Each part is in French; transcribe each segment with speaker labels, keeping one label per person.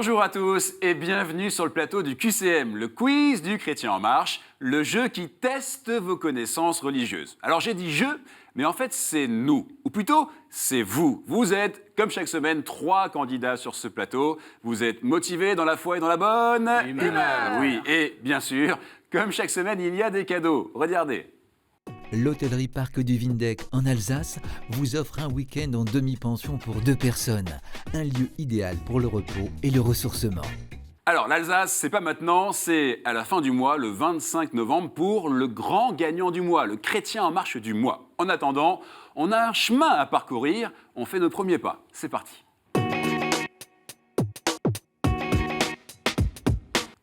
Speaker 1: Bonjour à tous et bienvenue sur le plateau du QCM, le quiz du Chrétien en marche, le jeu qui teste vos connaissances religieuses. Alors j'ai dit jeu, mais en fait c'est nous, ou plutôt c'est vous. Vous êtes, comme chaque semaine, 3 candidats sur ce plateau. Vous êtes motivés dans la foi et dans la bonne humeur. Oui, et bien sûr, comme chaque semaine, il y a des cadeaux. Regardez.
Speaker 2: L'hôtellerie Parc du Vindeck en Alsace vous offre un week-end en demi-pension pour 2 personnes. Un lieu idéal pour le repos et le ressourcement.
Speaker 1: Alors, l'Alsace, c'est pas maintenant, c'est à la fin du mois, le 25 novembre, pour le grand gagnant du mois, le Chrétien en marche du mois. En attendant, on a un chemin à parcourir, on fait nos premiers pas. C'est parti.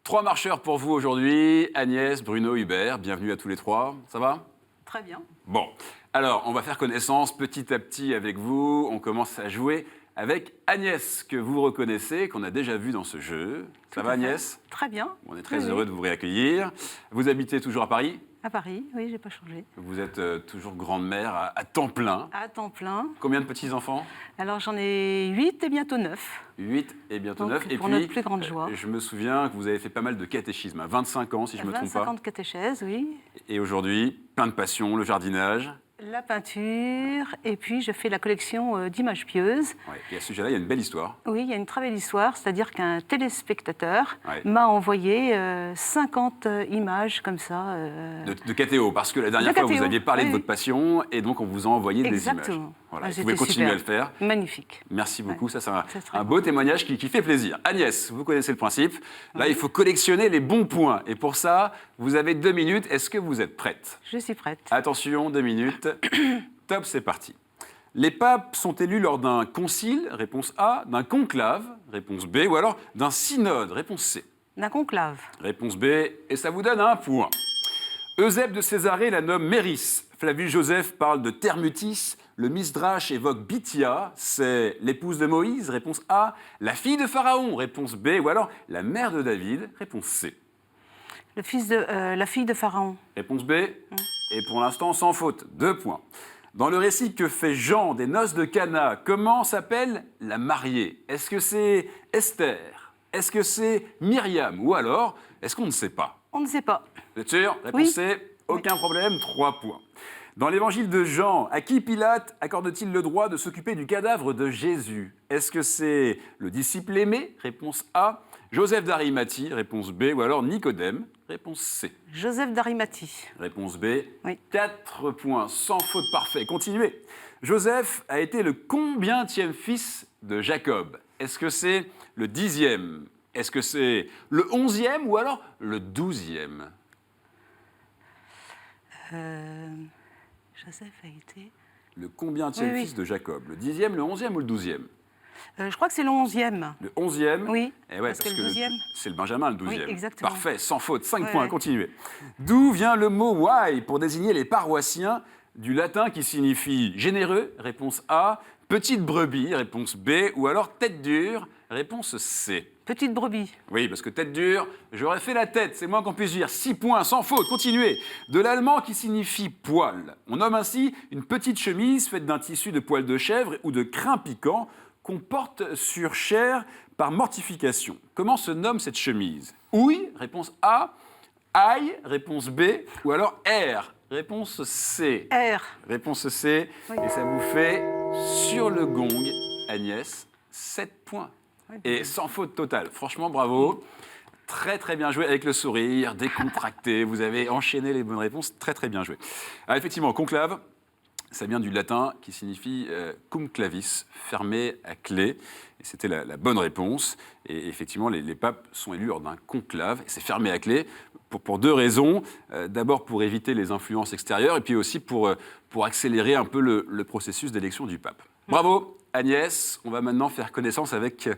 Speaker 1: 3 marcheurs pour vous aujourd'hui, Agnès, Bruno, Hubert, bienvenue à tous les 3. Ça va ?
Speaker 3: Très bien.
Speaker 1: Bon, alors on va faire connaissance petit à petit avec vous. On commence à jouer avec Agnès, que vous reconnaissez, qu'on a déjà vu dans ce jeu. Ça va Agnès ?
Speaker 3: Très bien.
Speaker 1: On est très heureux de vous réaccueillir. Vous habitez toujours à Paris ?
Speaker 3: À Paris, oui, j'ai pas changé.
Speaker 1: Vous êtes toujours grande-mère à temps plein.
Speaker 3: À temps plein.
Speaker 1: Combien de petits-enfants ?
Speaker 3: Alors j'en ai 8 et bientôt 9.
Speaker 1: 8 et bientôt
Speaker 3: Donc,
Speaker 1: 9. Et
Speaker 3: pour
Speaker 1: puis,
Speaker 3: notre plus grande joie.
Speaker 1: Je me souviens que vous avez fait pas mal de catéchisme, à 25 ans si je ne me trompe
Speaker 3: 25
Speaker 1: pas.
Speaker 3: ans de catéchèse, oui.
Speaker 1: Et aujourd'hui, plein de passion, le jardinage.
Speaker 3: La peinture, et puis je fais la collection d'images pieuses.
Speaker 1: Ouais. Et à ce sujet-là, il y a une belle histoire.
Speaker 3: Oui, il y a une très belle histoire, c'est-à-dire qu'un téléspectateur
Speaker 1: Ouais.
Speaker 3: m'a envoyé 50 images comme ça.
Speaker 1: De KTO, parce que la dernière
Speaker 3: De
Speaker 1: fois, vous
Speaker 3: KTO,
Speaker 1: aviez parlé
Speaker 3: oui,
Speaker 1: de votre passion et donc on vous a envoyé des images.
Speaker 3: Exactement.
Speaker 1: Voilà,
Speaker 3: Ah,
Speaker 1: vous pouvez
Speaker 3: c'était
Speaker 1: continuer à le
Speaker 3: super.
Speaker 1: faire.
Speaker 3: Magnifique.
Speaker 1: Merci beaucoup,
Speaker 3: Ouais.
Speaker 1: ça c'est
Speaker 3: C'est très
Speaker 1: un
Speaker 3: beau.
Speaker 1: beau témoignage qui fait plaisir. Agnès, vous connaissez le principe. Là, il faut collectionner les bons points. Et pour ça, vous avez 2 minutes. Est-ce que vous êtes prête ?
Speaker 3: Je suis prête.
Speaker 1: Attention, 2 minutes. Top, c'est parti. Les papes sont élus lors d'un concile, réponse A, d'un conclave, réponse B, ou alors d'un synode, réponse C.
Speaker 3: D'un conclave.
Speaker 1: Réponse B, et ça vous donne un point. Eusèbe de Césarée la nomme Méris. Flavius Joseph parle de Thermutis. Le Misdrache évoque Bithia. C'est l'épouse de Moïse, réponse A. La fille de Pharaon, réponse B. Ou alors la mère de David, réponse C.
Speaker 3: La fille de Pharaon.
Speaker 1: Réponse B. Et pour l'instant, sans faute, 2 points. Dans le récit que fait Jean des noces de Cana, comment s'appelle la mariée ? Est-ce que c'est Esther ? Est-ce que c'est Myriam ? Ou alors, est-ce qu'on ne sait pas ?
Speaker 3: On ne sait pas.
Speaker 1: Vous êtes sûr ? Réponse
Speaker 3: Oui.
Speaker 1: C, aucun problème, 3 points. Dans l'évangile de Jean, à qui Pilate accorde-t-il le droit de s'occuper du cadavre de Jésus ? Est-ce que c'est le disciple aimé ? Réponse A. Joseph d'Arimathie, réponse B. Ou alors Nicodème, réponse C.
Speaker 3: Joseph d'Arimathie.
Speaker 1: Réponse B.
Speaker 3: Oui.
Speaker 1: 4 points, sans faute parfait. Continuez. Joseph a été le combientième fils de Jacob ? Est-ce que c'est le 10e ? Est-ce que c'est le 11e ou alors le 12e ?
Speaker 3: Joseph a été...
Speaker 1: Le combientième
Speaker 3: Oui.
Speaker 1: fils de Jacob ? Le 10e, le 11e ou le 12e ?
Speaker 3: je crois que c'est le 11e.
Speaker 1: Le 11e ?
Speaker 3: Oui,
Speaker 1: Eh ouais,
Speaker 3: parce que le 12e...
Speaker 1: c'est le Benjamin, le 12e.
Speaker 3: Oui, exactement.
Speaker 1: Parfait, sans faute, 5
Speaker 3: Ouais,
Speaker 1: points,
Speaker 3: ouais.
Speaker 1: continuez. D'où vient le mot « why » pour désigner les paroissiens du latin qui signifie « généreux » réponse A, « petite brebis » réponse B, ou alors « tête dure » réponse C.
Speaker 3: Petite brebis.
Speaker 1: Oui, parce que tête dure, j'aurais fait la tête, c'est moins qu'on puisse dire. 6 points, sans faute, continuez. De l'allemand qui signifie poil. On nomme ainsi une petite chemise faite d'un tissu de poil de chèvre ou de crin piquant qu'on porte sur chair par mortification. Comment se nomme cette chemise ? Houille, réponse A. Aïe, réponse B. Ou alors R, réponse C.
Speaker 3: R.
Speaker 1: Réponse C.
Speaker 3: Oui.
Speaker 1: Et ça vous fait, sur le gong, Agnès, 7 points.
Speaker 3: Oui,
Speaker 1: Et sans faute totale. Franchement, bravo. Très, très bien joué avec le sourire, décontracté. Vous avez enchaîné les bonnes réponses. Très, très bien joué. Alors, effectivement, conclave, ça vient du latin qui signifie cum clavis, fermé à clé. Et c'était la bonne réponse. Et effectivement, les papes sont élus lors d'un conclave. Et c'est fermé à clé pour 2 raisons. D'abord, pour éviter les influences extérieures. Et puis aussi pour accélérer un peu le processus d'élection du pape. Bravo, Agnès. On va maintenant faire connaissance avec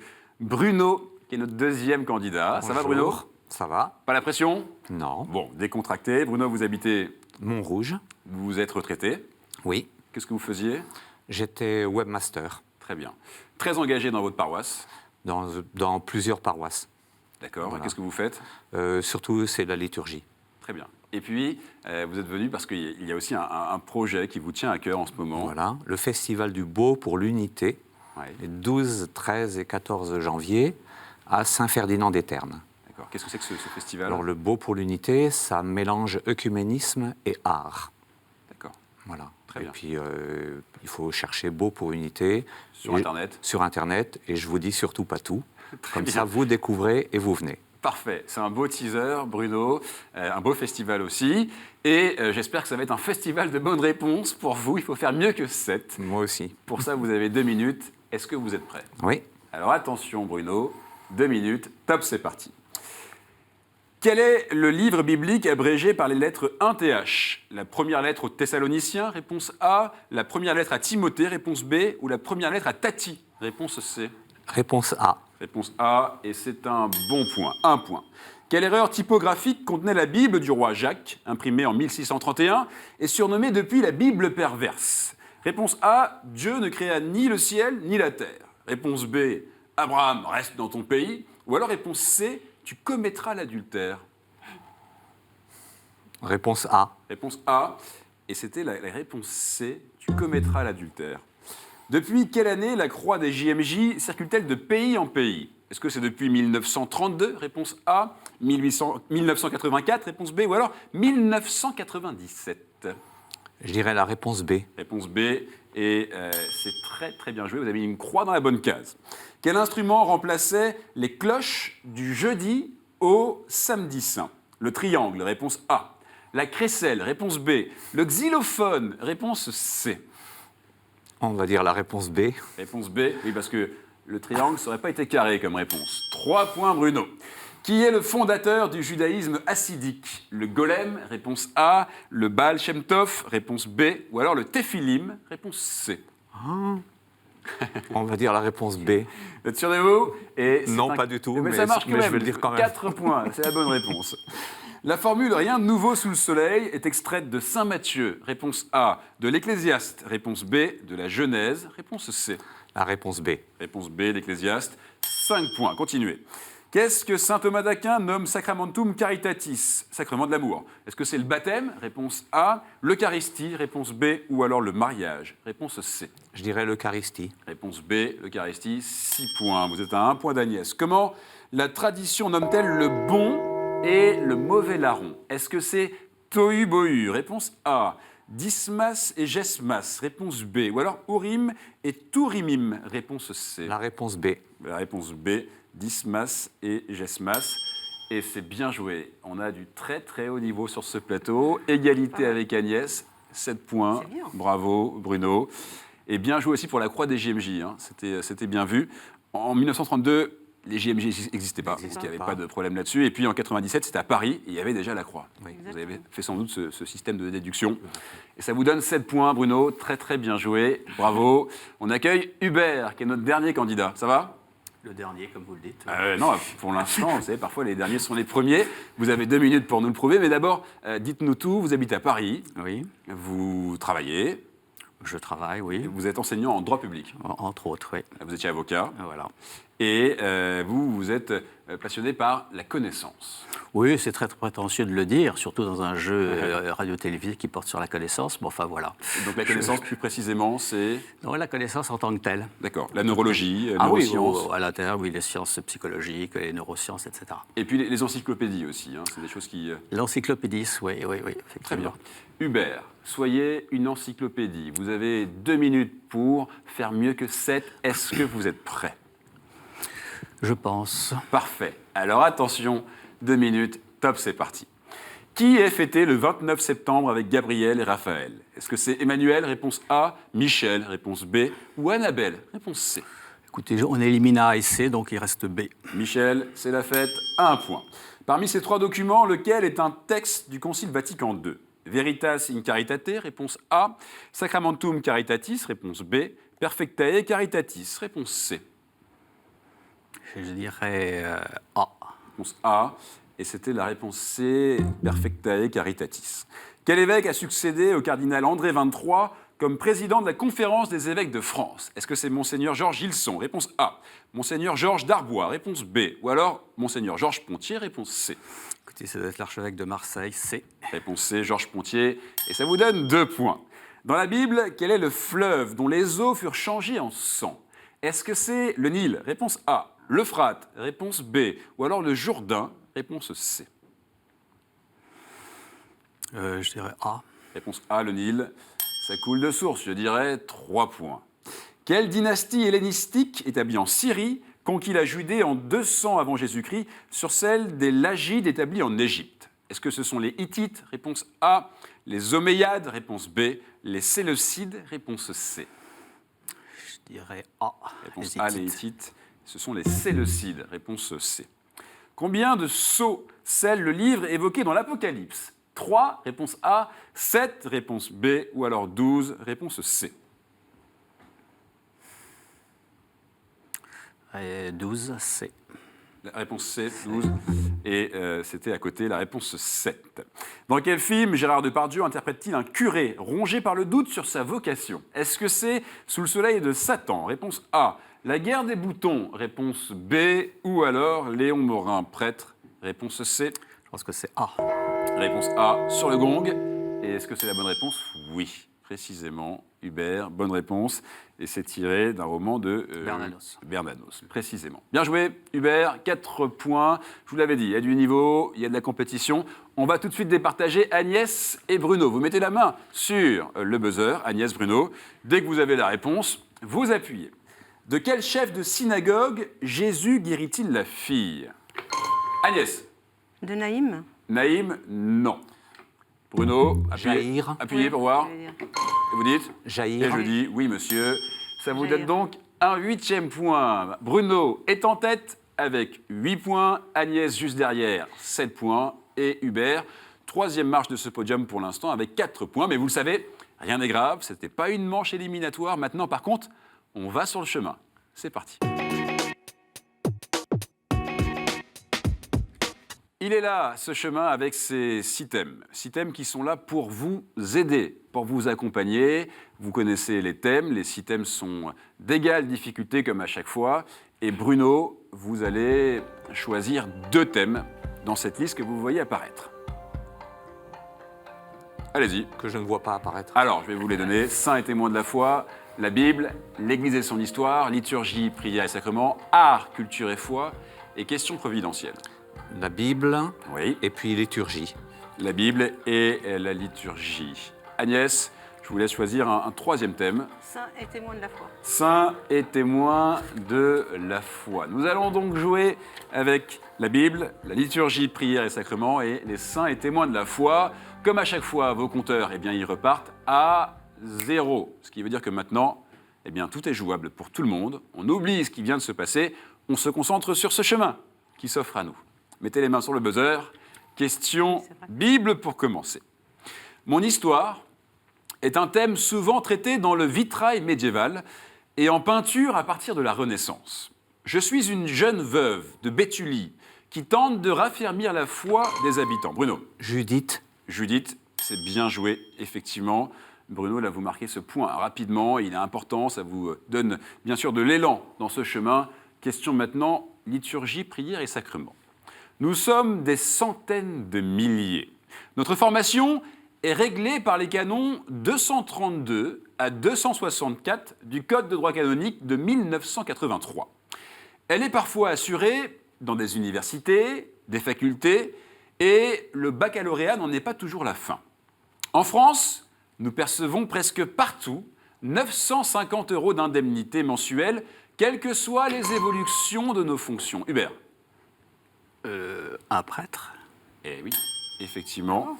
Speaker 1: Bruno, qui est notre 2e candidat.
Speaker 4: Bonjour.
Speaker 1: Ça va, Bruno ?
Speaker 4: Ça va.
Speaker 1: Pas la pression ?
Speaker 4: Non.
Speaker 1: Bon, décontracté. Bruno, vous habitez,
Speaker 4: Montrouge.
Speaker 1: vous êtes retraité.
Speaker 4: Oui.
Speaker 1: Qu'est-ce que vous faisiez ?
Speaker 4: J'étais webmaster
Speaker 1: Très bien. Très engagé dans votre paroisse.
Speaker 4: dans plusieurs paroisses.
Speaker 1: D'accord.
Speaker 4: Voilà.
Speaker 1: Et qu'est-ce que vous faites ?
Speaker 4: Surtout, c'est la liturgie.
Speaker 1: Très bien. Et puis, vous êtes venu parce qu'il y a aussi un projet qui vous tient à cœur en ce moment.
Speaker 4: Voilà. Le Festival du Beau pour l'Unité,
Speaker 1: Ouais.
Speaker 4: les 12, 13 et 14 janvier, à Saint-Ferdinand des Ternes.
Speaker 1: D'accord. Qu'est-ce que c'est que ce festival?
Speaker 4: Alors, le beau pour l'unité, ça mélange œcuménisme et art.
Speaker 1: D'accord.
Speaker 4: Voilà.
Speaker 1: Très
Speaker 4: et
Speaker 1: bien.
Speaker 4: puis, il faut chercher beau pour unité.
Speaker 1: Sur
Speaker 4: Et-
Speaker 1: Internet.
Speaker 4: Sur Internet, et je vous dis surtout pas tout. Comme
Speaker 1: bien.
Speaker 4: ça, vous découvrez et vous venez.
Speaker 1: Parfait, c'est un beau teaser, Bruno, un beau festival aussi. Et j'espère que ça va être un festival de bonnes réponses pour vous. Il faut faire mieux que 7.
Speaker 4: Moi aussi.
Speaker 1: Pour ça, vous avez 2 minutes. Est-ce que vous êtes prêts?
Speaker 4: Oui.
Speaker 1: Alors attention, Bruno, 2 minutes, top, c'est parti. Quel est le livre biblique abrégé par les lettres 1th? La première lettre aux Thessaloniciens, réponse A. La première lettre à Timothée, réponse B. Ou la première lettre à Tati, réponse C.
Speaker 4: Réponse A.
Speaker 1: Réponse A, et c'est un bon point, 1 point. Quelle erreur typographique contenait la Bible du roi Jacques, imprimée en 1631, et surnommée depuis la Bible perverse? Réponse A, Dieu ne créa ni le ciel ni la terre. Réponse B, Abraham, reste dans ton pays. Ou alors réponse C, tu commettras l'adultère.
Speaker 4: Réponse A.
Speaker 1: Réponse A, et c'était la réponse C, tu commettras l'adultère. Depuis quelle année la croix des JMJ circule-t-elle de pays en pays? Est-ce que c'est depuis 1932, réponse A, 1984, réponse B, ou alors 1997?
Speaker 4: Je dirais la réponse B.
Speaker 1: Réponse B, et c'est très très bien joué, vous avez mis une croix dans la bonne case. Quel instrument remplaçait les cloches du jeudi au samedi saint? Le triangle, réponse A. La crécelle, réponse B. Le xylophone, réponse C.
Speaker 4: On va dire la réponse B.
Speaker 1: Réponse B, oui, parce que le triangle, ça n'aurait pas été carré comme réponse. 3 points, Bruno. Qui est le fondateur du judaïsme hassidique? Le Golem, réponse A. Le Baal Shem Tov, réponse B. Ou alors le Téphilim, réponse C.
Speaker 4: On va dire la réponse B.
Speaker 1: Vous êtes sûr de vous? Et c'est
Speaker 4: Non, pas du tout,
Speaker 1: Mais
Speaker 4: mais
Speaker 1: ça marche quand
Speaker 4: je
Speaker 1: même.
Speaker 4: vais le dire quand même.
Speaker 1: 4 points, c'est la bonne réponse. La formule rien de nouveau sous le soleil est extraite de Saint Matthieu. Réponse A. De l'Ecclésiaste. Réponse B. De la Genèse. Réponse C.
Speaker 4: La réponse B.
Speaker 1: Réponse B, l'Ecclésiaste. 5 points. Continuez. Qu'est-ce que saint Thomas d'Aquin nomme Sacramentum Caritatis, sacrement de l'amour? Est-ce que c'est le baptême? Réponse A. L'Eucharistie? Réponse B. Ou alors le mariage? Réponse C.
Speaker 4: Je dirais l'Eucharistie.
Speaker 1: Réponse B, l'Eucharistie. 6 points. Vous êtes à 1 point d'Agnès. Comment la tradition nomme-t-elle le bon et le mauvais larron? Est-ce que c'est tohu bohu? Réponse A. Dismas et Gesmas, réponse B. Ou alors Urim et Turimim, réponse C.
Speaker 4: La réponse B.
Speaker 1: La réponse B, Dismas et Gesmas. Et c'est bien joué. On a du très très haut niveau sur ce plateau. Égalité avec Agnès, 7 points.
Speaker 3: C'est bien.
Speaker 1: Bravo Bruno. Et bien joué aussi pour la croix des JMJ. Hein. C'était bien vu. En 1932, les JMJ n'existaient pas. Il n'y avait pas de problème là-dessus. Et puis en 97, c'était à Paris. Et il y avait déjà la croix.
Speaker 4: Oui.
Speaker 1: Vous avez fait sans doute ce système de déduction. Et ça vous donne 7 points, Bruno. Très très bien joué. Bravo. On accueille Hubert, qui est notre dernier candidat. Ça va?
Speaker 5: Le dernier, comme vous le dites.
Speaker 1: Non, pour l'instant, vous savez, parfois les derniers sont les premiers. Vous avez 2 minutes pour nous le prouver. Mais d'abord, dites-nous tout. Vous habitez à Paris.
Speaker 5: Oui,
Speaker 1: Vous travaillez.
Speaker 5: je travaille, oui,
Speaker 1: Vous êtes enseignant en droit public.
Speaker 5: entre autres, oui.
Speaker 1: Vous étiez avocat.
Speaker 5: Voilà.
Speaker 1: Et vous êtes passionné par la connaissance.
Speaker 5: Oui, c'est très prétentieux de le dire, surtout dans un jeu radio-télévisé qui porte sur la connaissance, mais enfin voilà.
Speaker 1: Et donc la connaissance, plus précisément, c'est...
Speaker 5: Donc la connaissance en tant que telle.
Speaker 1: D'accord, la neurologie,
Speaker 5: Ah oui,
Speaker 1: neurosciences.
Speaker 5: à l'intérieur, oui, les sciences psychologiques, les neurosciences, etc.
Speaker 1: Et puis les encyclopédies aussi, hein, c'est des choses qui...
Speaker 5: L'encyclopédie, oui, effectivement.
Speaker 1: Très bien. Hubert, soyez une encyclopédie. Vous avez 2 minutes pour faire mieux que 7. Est-ce que vous êtes prêt?
Speaker 5: Je pense.
Speaker 1: Parfait. Alors attention, 2 minutes, top, c'est parti. Qui est fêté le 29 septembre avec Gabriel et Raphaël? Est-ce que c'est Emmanuel, réponse A, Michel, réponse B, ou Annabelle, réponse C?
Speaker 5: Écoutez, on élimine A et C, donc il reste B.
Speaker 1: Michel, c'est la fête, 1 point. Parmi ces 3 documents, lequel est un texte du Concile Vatican II? Veritas in Caritate, réponse A. Sacramentum Caritatis, réponse B. Perfectae Caritatis, réponse C.
Speaker 5: Je dirais A.
Speaker 1: Réponse A. Et c'était la réponse C, Perfectae Caritatis. Quel évêque a succédé au cardinal André XXIII comme président de la Conférence des évêques de France? Est-ce que c'est Monseigneur Georges Gilson? Réponse A. Monseigneur Georges Darbois? Réponse B. Ou alors Monseigneur Georges Pontier? Réponse C.
Speaker 5: Écoutez, ça doit être l'archevêque de Marseille, C.
Speaker 1: Réponse C, Georges Pontier. Et ça vous donne 2 points. Dans la Bible, quel est le fleuve dont les eaux furent changées en sang? Est-ce que c'est le Nil? Réponse A. L'Euphrate, réponse B. Ou alors le Jourdain, réponse C.
Speaker 5: Je dirais A.
Speaker 1: Réponse A, le Nil. Ça coule de source, je dirais 3 points. Quelle dynastie hellénistique établie en Syrie conquit la Judée en 200 avant Jésus-Christ sur celle des Lagides établis en Égypte? Est-ce que ce sont les Hittites? Réponse A. Les Omeyyades? Réponse B. Les Séleucides? Réponse C.
Speaker 5: Je dirais A.
Speaker 1: Réponse A, les Hittites. Ce sont les Séleucides. Réponse C. Combien de sceaux scelle le livre évoqué dans l'Apocalypse? 3, réponse A, 7, réponse B, ou alors 12, réponse C.
Speaker 5: Et 12, C.
Speaker 1: La réponse C, 12, et c'était à côté la réponse 7. Dans quel film Gérard Depardieu interprète-t-il un curé rongé par le doute sur sa vocation? Est-ce que c'est Sous le soleil de Satan? Réponse A, La guerre des boutons? Réponse B, ou alors Léon Morin, prêtre? Réponse C.
Speaker 5: Je pense que c'est A.
Speaker 1: Réponse A, Sur le gong. Et est-ce que c'est la bonne réponse? Oui, précisément. Hubert, bonne réponse. Et c'est tiré d'un roman de Bernanos, précisément. Bien joué, Hubert, 4 points. Je vous l'avais dit, il y a du niveau, il y a de la compétition. On va tout de suite départager Agnès et Bruno. Vous mettez la main sur le buzzer, Agnès, Bruno. Dès que vous avez la réponse, vous appuyez. De quel chef de synagogue Jésus guérit-il la fille? Agnès.
Speaker 3: De Naïm.
Speaker 1: Naïm, non. Bruno, appuyez,
Speaker 4: Jaïr.
Speaker 1: appuyez pour voir.
Speaker 3: Je vais dire.
Speaker 1: Et vous dites?
Speaker 4: Jaïr.
Speaker 1: Et je dis oui, monsieur. Ça vous
Speaker 3: Jaïr.
Speaker 1: donne donc un 8e point. Bruno est en tête avec 8 points. Agnès juste derrière, 7 points. Et Hubert, 3e marche de ce podium pour l'instant avec 4 points. Mais vous le savez, rien n'est grave. Ce n'était pas une manche éliminatoire. Maintenant, par contre, on va sur le chemin. C'est parti. Il est là, ce chemin, avec ces 6 thèmes. 6 thèmes qui sont là pour vous aider, pour vous accompagner. Vous connaissez les thèmes. Les 6 thèmes sont d'égale difficulté, comme à chaque fois. Et Bruno, vous allez choisir 2 thèmes dans cette liste que vous voyez apparaître. Allez-y.
Speaker 4: Que je ne vois pas apparaître.
Speaker 1: Alors, je vais vous les donner. Saints et témoins de la foi, la Bible, l'Église et son histoire, liturgie, prière et sacrement, art, culture et foi, et questions providentielles.
Speaker 4: La Bible
Speaker 1: Oui.
Speaker 4: et puis liturgie.
Speaker 1: La Bible et la liturgie. Agnès, je vous laisse choisir un 3e thème.
Speaker 3: Saint et témoin de la foi.
Speaker 1: Saints et témoins de la foi. Nous allons donc jouer avec la Bible, la liturgie, prière et sacrement et les saints et témoins de la foi. Comme à chaque fois, vos compteurs, eh bien, ils repartent à 0. Ce qui veut dire que maintenant, eh bien, tout est jouable pour tout le monde. On oublie ce qui vient de se passer. On se concentre sur ce chemin qui s'offre à nous. Mettez les mains sur le buzzer. Question Bible pour commencer. Mon histoire est un thème souvent traité dans le vitrail médiéval et en peinture à partir de la Renaissance. Je suis une jeune veuve de Béthulie qui tente de raffermir la foi des habitants. Bruno.
Speaker 4: Judith.
Speaker 1: Judith, c'est bien joué, effectivement. Bruno, là, vous marquez ce point rapidement. Il est important, ça vous donne bien sûr de l'élan dans ce chemin. Question maintenant, liturgie, prière et sacrement. Nous sommes des centaines de milliers. Notre formation est réglée par les canons 232 à 264 du Code de droit canonique de 1983. Elle est parfois assurée dans des universités, des facultés, et le baccalauréat n'en est pas toujours la fin. En France, nous percevons presque partout 950 € d'indemnité mensuelle, quelles que soient les évolutions de nos fonctions. Hubert.
Speaker 5: Un prêtre.
Speaker 1: Eh oui, effectivement.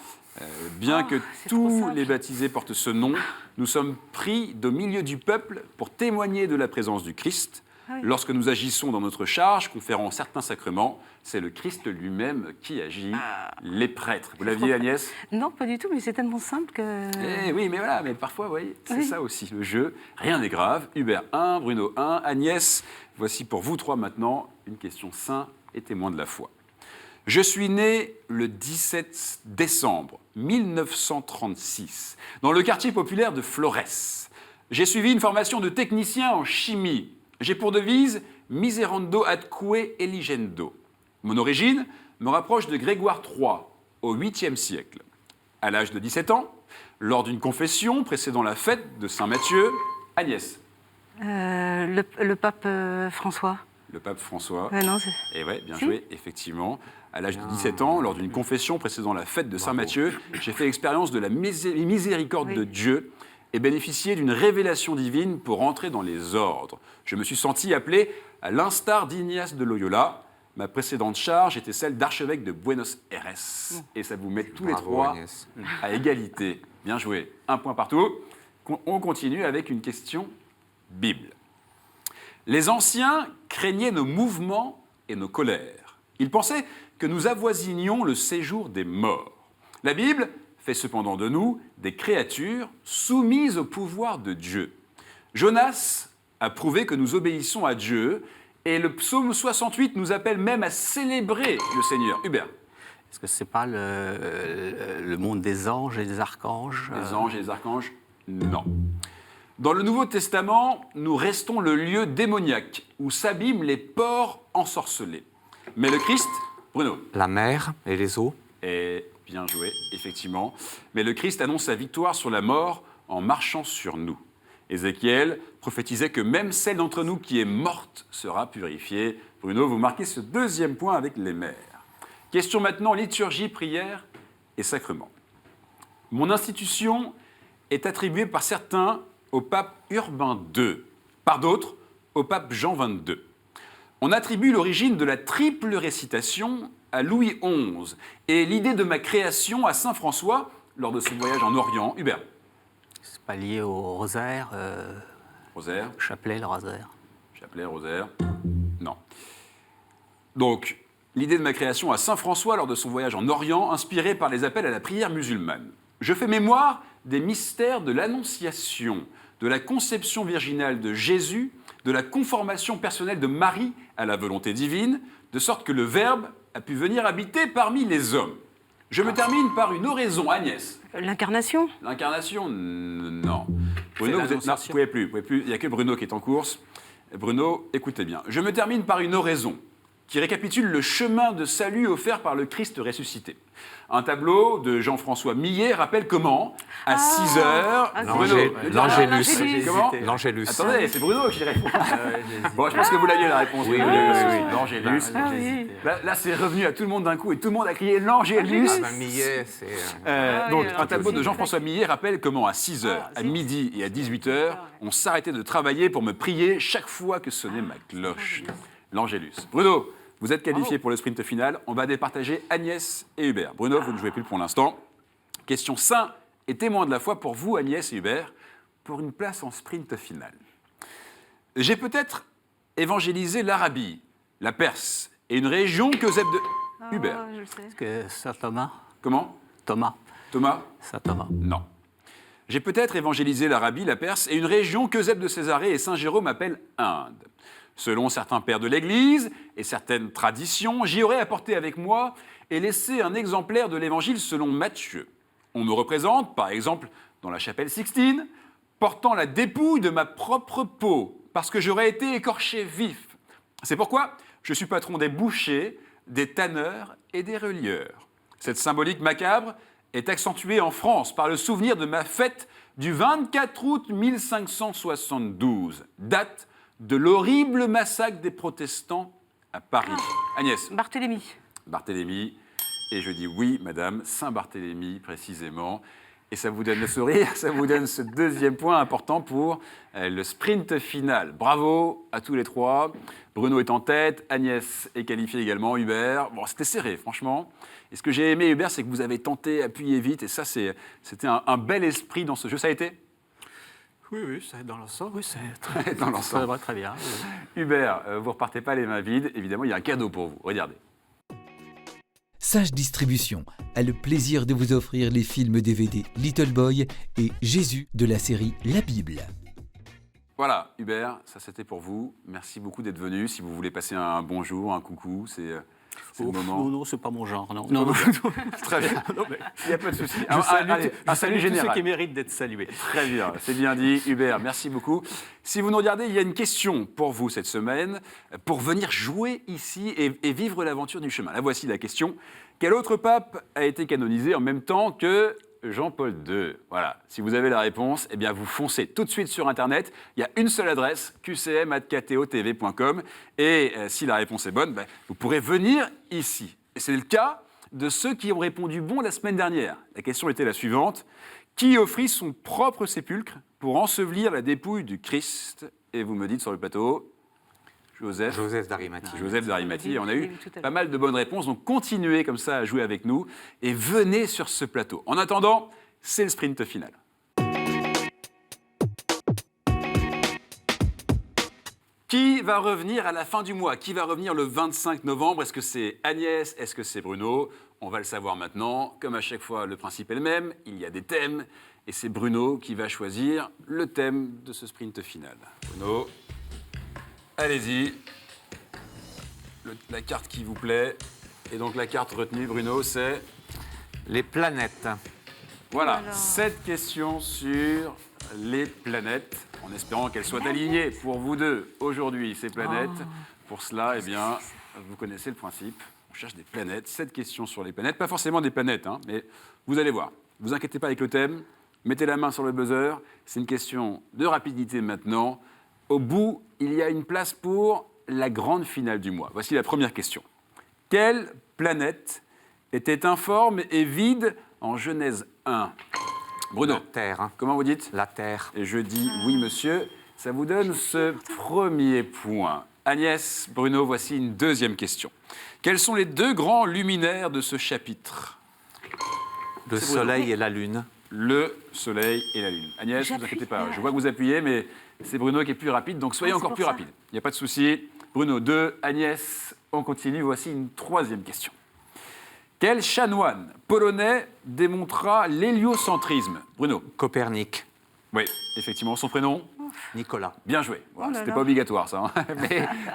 Speaker 1: Bien que
Speaker 3: c'est trop
Speaker 1: tous
Speaker 3: simple.
Speaker 1: les baptisés portent ce nom, nous sommes pris de milieu du peuple pour témoigner de la présence du Christ.
Speaker 3: Ah oui.
Speaker 1: Lorsque nous agissons dans notre charge, conférant certains sacrements, c'est le Christ lui-même qui agit, les prêtres. Vous l'aviez, Agnès?
Speaker 3: Non, pas du tout, mais c'est tellement simple que...
Speaker 1: Eh oui, mais voilà, mais parfois, vous voyez, c'est
Speaker 3: Oui.
Speaker 1: ça aussi, le jeu. Rien n'est grave. Hubert 1, Bruno 1, Agnès, voici pour vous 3 maintenant une question saint et témoin de la foi. Je suis né le 17 décembre 1936 dans le quartier populaire de Florès. J'ai suivi une formation de technicien en chimie. J'ai pour devise « Miserando adque eligendo ». Mon origine me rapproche de Grégoire III au 8e siècle. À l'âge de 17 ans, lors d'une confession précédant la fête de Saint Matthieu, Agnès.
Speaker 3: Le pape François.
Speaker 1: le pape François.
Speaker 3: Ah non, c'est...
Speaker 1: Et ouais, bien
Speaker 3: Si.
Speaker 1: joué, effectivement. À l'âge de 17 ans, lors d'une confession précédant la fête de Saint-Matthieu, j'ai fait l'expérience de la miséricorde
Speaker 3: Oui.
Speaker 1: de Dieu et bénéficié d'une révélation divine pour entrer dans les ordres. Je me suis senti appelé à l'instar d'Ignace de Loyola. Ma précédente charge était celle d'archevêque de Buenos Aires. Et ça vous met tous les
Speaker 4: Bravo,
Speaker 1: trois
Speaker 4: Agnès.
Speaker 1: à égalité. Bien joué. Un point partout. On continue avec une question Bible. Les anciens craignaient nos mouvements et nos colères. Ils pensaient que nous avoisinions le séjour des morts. La Bible fait cependant de nous des créatures soumises au pouvoir de Dieu. Jonas a prouvé que nous obéissons à Dieu et le psaume 68 nous appelle même à célébrer le Seigneur. Hubert,
Speaker 5: Est-ce que c'est pas le monde des anges et des archanges
Speaker 1: les anges et les archanges? Non. Dans le Nouveau Testament, nous restons le lieu démoniaque où s'abîment les porcs ensorcelés. Mais le Christ, Bruno,
Speaker 4: La mer et les eaux.
Speaker 1: est bien joué, effectivement. Mais le Christ annonce sa victoire sur la mort en marchant sur nous. Ézéchiel prophétisait que même celle d'entre nous qui est morte sera purifiée. Bruno, vous marquez ce deuxième point avec les mers. Question maintenant, liturgie, prière et sacrement. Mon institution est attribuée par certains au pape Urbain II, par d'autres au pape Jean XXII. On attribue l'origine de la triple récitation à Louis XI et l'idée de ma création à Saint François lors de son voyage en Orient. Hubert,
Speaker 5: C'est pas lié au rosaire,
Speaker 1: rosaire,
Speaker 5: chapelet, le rosaire.
Speaker 1: chapelet, rosaire, non. Donc, l'idée de ma création à Saint François lors de son voyage en Orient, inspirée par les appels à la prière musulmane. Je fais mémoire des mystères de l'Annonciation, de la conception virginale de Jésus, de la conformation personnelle de Marie à la volonté divine, de sorte que le Verbe a pu venir habiter parmi les hommes. Je me termine par une oraison, Agnès.
Speaker 3: L'incarnation?
Speaker 1: L'incarnation, non.
Speaker 5: C'est
Speaker 1: Bruno, vous êtes... Non,
Speaker 5: l'Annonciation.
Speaker 1: vous pouvez plus. Il n'y a que Bruno qui est en course. Bruno, écoutez bien. Je me termine par une oraison qui récapitule le chemin de salut offert par le Christ ressuscité. Un tableau de Jean-François Millet rappelle comment, à 6 heures...
Speaker 3: Ah,
Speaker 1: Bruno,
Speaker 4: L'Angélus.
Speaker 3: l'Angélus.
Speaker 1: Comment
Speaker 4: L'Angélus.
Speaker 1: Attendez, c'est Bruno qui répond. Bon, je pense que vous l'aviez la réponse.
Speaker 4: Oui,
Speaker 1: Bruno.
Speaker 4: oui.
Speaker 1: L'Angélus.
Speaker 3: Ah oui.
Speaker 1: Là, c'est revenu à tout le monde d'un coup et tout le monde a crié l'Angélus.
Speaker 4: Ah ben, Millet, c'est...
Speaker 3: Ah
Speaker 1: Donc,
Speaker 3: oui,
Speaker 1: un tableau de
Speaker 3: oui,
Speaker 1: Jean-François Millet rappelle comment, à 6h,
Speaker 3: Ah,
Speaker 1: à
Speaker 3: zut.
Speaker 1: midi et à 18h, on s'arrêtait de travailler pour me prier chaque fois que sonnait ma cloche. L'Angélus. Bruno, vous êtes qualifié pour le sprint final. On va départager Agnès et Hubert. Bruno, vous ne jouez plus pour l'instant. Question saint et témoin de la foi pour vous, Agnès et Hubert, pour une place en sprint final. J'ai peut-être évangélisé l'Arabie, la Perse et une région que vous êtes de...
Speaker 3: Ah,
Speaker 1: Hubert.
Speaker 3: je le sais.
Speaker 5: Que Saint Thomas
Speaker 1: Comment
Speaker 5: Thomas.
Speaker 1: Thomas?
Speaker 5: Saint Thomas.
Speaker 1: Non. J'ai peut-être évangélisé l'Arabie, la Perse et une région qu'Eusèbe de Césarée et Saint Jérôme appellent Inde. Selon certains pères de l'Église et certaines traditions, j'y aurais apporté avec moi et laissé un exemplaire de l'Évangile selon Matthieu. On me représente, par exemple, dans la chapelle Sixtine, portant la dépouille de ma propre peau, parce que j'aurais été écorché vif. C'est pourquoi je suis patron des bouchers, des tanneurs et des relieurs. Cette symbolique macabre est accentuée en France par le souvenir de ma fête du 24 août 1572, date de l'horrible massacre des protestants à Paris. Agnès,
Speaker 3: Barthélemy.
Speaker 1: Barthélemy, et je dis oui, madame, Saint-Barthélemy précisément. Et ça vous donne le sourire, ça vous donne ce deuxième point important pour le sprint final. Bravo à tous les trois. Bruno est en tête, Agnès est qualifiée également, Hubert. Bon, c'était serré, franchement. Et ce que j'ai aimé, Hubert, c'est que vous avez tenté, appuyé vite, et ça, c'était un bel esprit dans ce jeu. Ça a été
Speaker 5: Oui, c'est dans l'ensemble, oui, c'est
Speaker 1: dans l'ensemble.
Speaker 5: ça va très bien. Oui.
Speaker 1: Hubert, vous repartez pas les mains vides. Évidemment, il y a un cadeau pour vous. Regardez.
Speaker 2: Sage Distribution a le plaisir de vous offrir les films DVD Little Boy et Jésus de la série La Bible.
Speaker 1: Voilà, Hubert, ça c'était pour vous. Merci beaucoup d'être venu. Si vous voulez passer un bonjour, un coucou, c'est le moment.
Speaker 5: Non, c'est pas mon genre, non.
Speaker 1: Non,
Speaker 5: Non,
Speaker 1: Très bien. Il n'y a pas de souci.
Speaker 5: Je salue,
Speaker 1: Allez, un salut
Speaker 5: tous ceux
Speaker 1: général.
Speaker 5: qui méritent d'être salués.
Speaker 1: Très bien, c'est bien dit. Hubert, merci beaucoup. Si vous nous regardez, il y a une question pour vous cette semaine, pour venir jouer ici et vivre l'aventure du chemin. La voici la question. Quel autre pape a été canonisé en même temps que Jean-Paul II. Voilà. Si vous avez la réponse, eh bien, vous foncez tout de suite sur Internet. Il y a une seule adresse, qcm@ktotv.com. Et si la réponse est bonne, vous pourrez venir ici. Et c'est le cas de ceux qui ont répondu bon la semaine dernière. La question était la suivante. Qui offrit son propre sépulcre pour ensevelir la dépouille du Christ? Et vous me dites sur le plateau, Joseph
Speaker 4: d'Arimathie.
Speaker 1: Joseph d'Arimathie. Et on a
Speaker 3: J'ai
Speaker 1: eu
Speaker 3: vu tout à l'heure.
Speaker 1: pas mal de bonnes réponses, donc continuez comme ça à jouer avec nous et venez sur ce plateau. En attendant, c'est le sprint final. Qui va revenir à la fin du mois? Qui va revenir le 25 novembre? Est-ce que c'est Agnès? Est-ce que c'est Bruno? On va le savoir maintenant. Comme à chaque fois, le principe est le même. Il y a des thèmes. Et c'est Bruno qui va choisir le thème de ce sprint final. Bruno, allez-y. La carte qui vous plaît. Et donc la carte retenue, Bruno, c'est...
Speaker 4: Les planètes.
Speaker 1: Voilà,
Speaker 3: Voilà.
Speaker 1: 7 questions sur les planètes, en espérant qu'elles soient alignées pour vous deux aujourd'hui, ces planètes. Pour cela, eh bien, vous connaissez le principe. On cherche des planètes, 7 questions sur les planètes. Pas forcément des planètes, hein, mais vous allez voir. Ne vous inquiétez pas avec le thème. Mettez la main sur le buzzer. C'est une question de rapidité maintenant. Au bout, il y a une place pour la grande finale du mois. Voici la première question. Quelle planète était informe et vide en Genèse 1? Bruno,
Speaker 4: La Terre. Hein.
Speaker 1: comment vous dites?
Speaker 4: La Terre.
Speaker 1: Et je dis oui, monsieur. Ça vous donne ce premier point. Agnès, Bruno, voici une deuxième question. Quels sont les deux grands luminaires de ce chapitre?
Speaker 4: Le
Speaker 1: C'est Bruno.
Speaker 4: Soleil et la Lune.
Speaker 1: Le Soleil et la Lune. Agnès, ne vous
Speaker 3: J'appuie.
Speaker 1: inquiétez pas. Je vois que vous appuyez, mais c'est Bruno qui est plus rapide, donc soyez
Speaker 3: Ah, c'est
Speaker 1: encore
Speaker 3: pour
Speaker 1: plus
Speaker 3: ça.
Speaker 1: rapide. Il n'y a pas de souci. Bruno 2, Agnès, on continue. Voici une troisième question. Quel chanoine polonais démontra l'héliocentrisme? Bruno.
Speaker 4: Copernic.
Speaker 1: Oui, effectivement, son prénom.
Speaker 4: Nicolas.
Speaker 1: Bien joué. Voilà,
Speaker 3: Oh là
Speaker 1: c'était
Speaker 3: là.
Speaker 1: pas obligatoire, ça. Hein.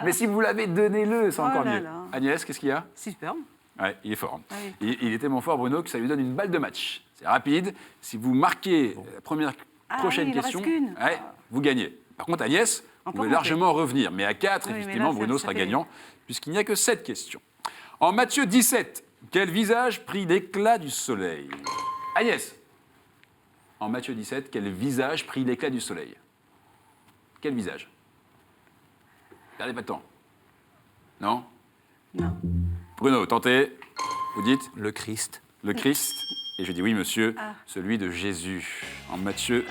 Speaker 1: Mais si vous l'avez, donnez-le, c'est
Speaker 3: Oh
Speaker 1: encore
Speaker 3: là
Speaker 1: mieux.
Speaker 3: là.
Speaker 1: Agnès, qu'est-ce qu'il y a?
Speaker 3: Superbe.
Speaker 1: Ouais, il est fort.
Speaker 3: Ah oui.
Speaker 1: Il est tellement fort, Bruno, que ça lui donne une balle de match. C'est rapide. Si vous marquez la première prochaine
Speaker 3: oui, il en
Speaker 1: question,
Speaker 3: reste qu'une.
Speaker 1: ouais, vous gagnez. Par contre, Agnès,
Speaker 3: On
Speaker 1: vous
Speaker 3: peut
Speaker 1: pouvez
Speaker 3: monter.
Speaker 1: largement revenir. Mais à 4,
Speaker 3: Oui, mais
Speaker 1: effectivement,
Speaker 3: là, ça-
Speaker 1: Bruno
Speaker 3: ça
Speaker 1: sera
Speaker 3: fait-
Speaker 1: gagnant, puisqu'il n'y a que 7 questions. En Matthieu 17, quel visage prit l'éclat du soleil? Agnès. En Matthieu 17, quel visage prit l'éclat du soleil? Quel visage? Perdez pas de temps. Non?
Speaker 3: Non.
Speaker 1: Bruno, tentez. Vous dites
Speaker 4: Le Christ.
Speaker 1: le Christ. Et je dis oui, monsieur,
Speaker 3: Ah.
Speaker 1: celui de Jésus. En Matthieu,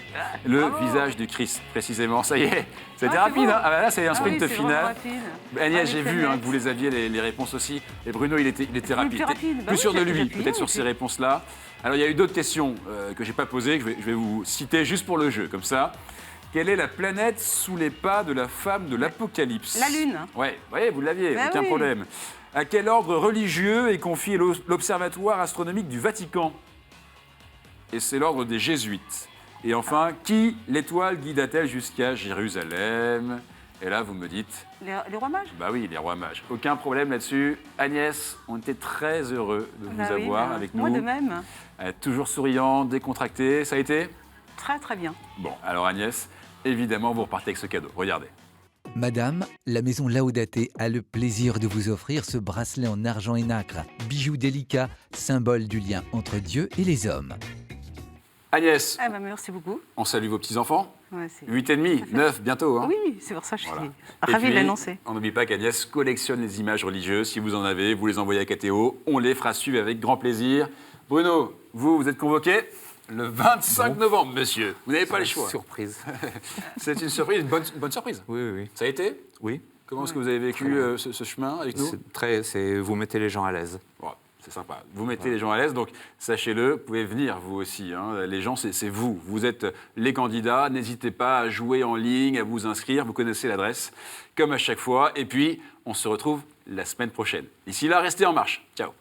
Speaker 1: le visage du Christ, précisément. Ça y est, c'était
Speaker 3: Ah, c'est
Speaker 1: rapide.
Speaker 3: bon.
Speaker 1: Hein. Ah, bah là, c'est un
Speaker 3: Ah
Speaker 1: sprint
Speaker 3: oui, c'est vraiment
Speaker 1: final.
Speaker 3: rapide.
Speaker 1: Agnès,
Speaker 3: Ah,
Speaker 1: j'ai
Speaker 3: les
Speaker 1: vu
Speaker 3: planètes.
Speaker 1: que vous les aviez, les réponses aussi. Et Bruno, il était rapide.
Speaker 3: plus rapide. Bah
Speaker 1: Plus
Speaker 3: oui,
Speaker 1: sûr de
Speaker 3: j'ai
Speaker 1: lui,
Speaker 3: appuyé,
Speaker 1: peut-être sur
Speaker 3: et
Speaker 1: ces
Speaker 3: puis-
Speaker 1: réponses-là. Alors, il y a eu d'autres questions que je n'ai pas posées, que je vais vous citer juste pour le jeu, comme ça. Quelle est la planète sous les pas de la femme de l'Apocalypse?
Speaker 3: La Lune.
Speaker 1: Ouais, vous l'aviez,
Speaker 3: Bah
Speaker 1: aucun
Speaker 3: oui.
Speaker 1: problème. À quel ordre religieux est confié l'Observatoire astronomique du Vatican? Et c'est l'ordre des Jésuites. Et enfin, qui l'étoile guida-t-elle jusqu'à Jérusalem? Et là, vous me dites,
Speaker 3: Les rois mages.
Speaker 1: bah oui, les rois mages. Aucun problème là-dessus. Agnès, on était très heureux de vous
Speaker 3: Bah oui,
Speaker 1: avoir
Speaker 3: bah,
Speaker 1: avec
Speaker 3: moi
Speaker 1: nous.
Speaker 3: de même.
Speaker 1: Toujours souriant, décontracté. Ça a été?
Speaker 3: Très très bien.
Speaker 1: Bon, alors Agnès, évidemment, vous repartez avec ce cadeau. Regardez.
Speaker 2: Madame, la maison Laudate a le plaisir de vous offrir ce bracelet en argent et nacre, bijou délicat, symbole du lien entre Dieu et les hommes.
Speaker 1: Agnès,
Speaker 3: Ah bah merci beaucoup.
Speaker 1: on salue vos petits-enfants.
Speaker 3: Ouais, c'est-
Speaker 1: 8 et demi, 9 bientôt. Hein.
Speaker 3: Oui, c'est pour ça que je
Speaker 1: Voilà.
Speaker 3: suis
Speaker 1: Et
Speaker 3: ravie de
Speaker 1: puis,
Speaker 3: l'annoncer.
Speaker 1: on n'oublie pas qu'Agnès collectionne les images religieuses. Si vous en avez, vous les envoyez à KTO. On les fera suivre avec grand plaisir. Bruno, vous êtes convoqué le 25 novembre, monsieur. Vous n'avez pas le choix.
Speaker 4: Surprise.
Speaker 1: C'est une surprise, une bonne surprise.
Speaker 4: Oui, oui, oui.
Speaker 1: Ça a été?
Speaker 4: Oui.
Speaker 1: Comment est-ce que vous avez vécu ce chemin avec nous?
Speaker 4: Vous mettez les gens à l'aise.
Speaker 1: Bon, c'est sympa. Vous mettez les gens à l'aise, donc sachez-le, vous pouvez venir vous aussi. Hein. Les gens, c'est vous. Vous êtes les candidats. N'hésitez pas à jouer en ligne, à vous inscrire. Vous connaissez l'adresse, comme à chaque fois. Et puis, on se retrouve la semaine prochaine. D'ici là, restez en marche. Ciao.